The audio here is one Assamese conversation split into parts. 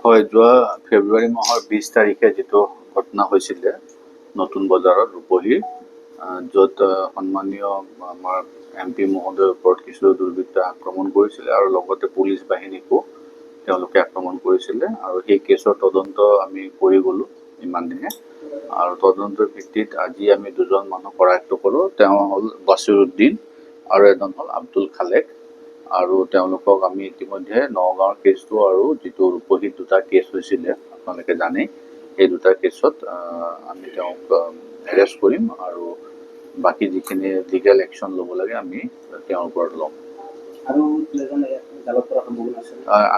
হয়, যোৱা ফেব্ৰুৱাৰী মাহৰ 20 তাৰিখে যিটো ঘটনা হৈছিলে নতুন বজাৰত ৰূপহীৰ, য'ত সন্মানীয় আমাৰ MP মহোদয়ৰ ওপৰত কিছু দুৰ্বৃত্তই আক্ৰমণ কৰিছিলে আৰু লগতে পুলিচ বাহিনীকো তেওঁলোকে আক্ৰমণ কৰিছিলে। আৰু সেই কেছৰ তদন্ত আমি কৰি গ'লোঁ ইমান দিনে, আৰু তদন্তৰ ভিত্তিত আজি আমি দুজন মানুহ কৰায়ত্ব কৰোঁ। তেওঁ হ'ল বাছিৰুদ্দিন আৰু এজন হ'ল আব্দুল খালেক। আৰু তেওঁলোকক আমি ইতিমধ্যে নগাঁৱৰ কেছটো আৰু যিটো ৰূপহীত দুটা কেছ হৈছিলে আপোনালোকে জানেই, সেই দুটা কেছত আমি তেওঁক এৰেষ্ট কৰিম আৰু বাকী যিখিনি লিগেল একশ্যন ল'ব লাগে আমি তেওঁৰ ওপৰত ল'ম।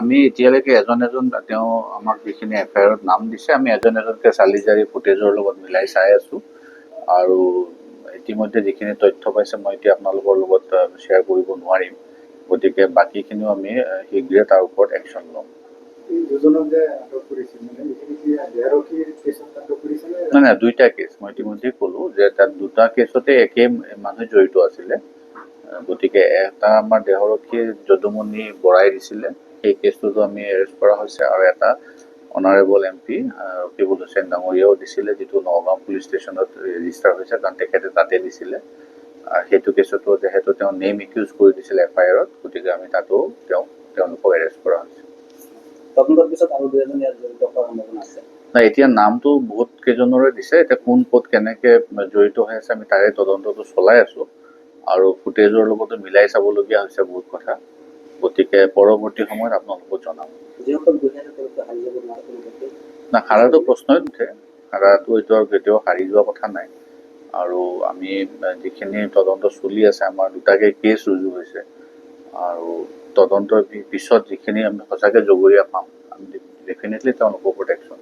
আমি এতিয়ালৈকে এজন তেওঁ আমাক যিখিনি FIR-ত নাম দিছে, আমি এজনকৈ চালি জাৰি ফুটেজৰ লগত মিলাই চাই আছোঁ। আৰু ইতিমধ্যে যিখিনি তথ্য পাইছে মই এতিয়া আপোনালোকৰ লগত শ্বেয়াৰ কৰিব নোৱাৰিম, গতিকে বাকীখিনিও আমি শীঘ্ৰে তাৰ ওপৰত একশ্যন ল'ম। নাই, দুইটা কেছ মই ইতিমধ্যে ক'লোঁ যে তাত দুটা কেছতে একে মানুহ জড়িত আছিলে। গতিকে এটা আমাৰ দেহৰক্ষীয়ে যদুমণি বৰাই দিছিলে, সেই কেছটোতো আমি এৰেষ্ট কৰা হৈছে, আৰু এটা অনাৰেবল MP ৰকিবুল হুছেইন ডাঙৰীয়াও দিছিলে, যিটো নগাঁও পুলিচ ষ্টেচনত ৰেজিষ্টাৰ হৈছে, কাৰণ তেখেতে তাতে দিছিলে। সেইটো কেছতো যিহেতু তেওঁ নেম একিউজ কৰি দিছিলে FIR-ত, গতিকে আমি তাতো তেওঁলোকক এৰেষ্ট কৰা হৈছে। তদন্তৰ পিছত আৰু দুজন জড়িত হোৱাৰ সম্ভাৱনা আছে। নাই, এতিয়া নামটো বহুত কেইজনৰে দিছে, এতিয়া কোন ক'ত কেনেকে জড়িত হৈ আছে আমি তাৰে তদন্তটো চলাই আছোঁ, আৰু ফুটেজৰ লগতো মিলাই চাবলগীয়া হৈছে বহুত কথা। গতিকে পৰৱৰ্তী সময়ত আপোনালোকক জনাম। না, হাৰাটো প্ৰশ্নই নুঠে, হাৰাটো এইটো আৰু কেতিয়াও হাৰি যোৱা কথা নাই। আৰু আমি যিখিনি তদন্ত চলি আছে, আমাৰ দুটাকে কেছ ৰুজু হৈছে, আৰু তদন্তৰ পিছত যিখিনি আমি সঁচাকৈ জগৰীয়া পাম, আমি ডেফিনেটলি তেওঁলোকৰ ওপৰত একশ্যন।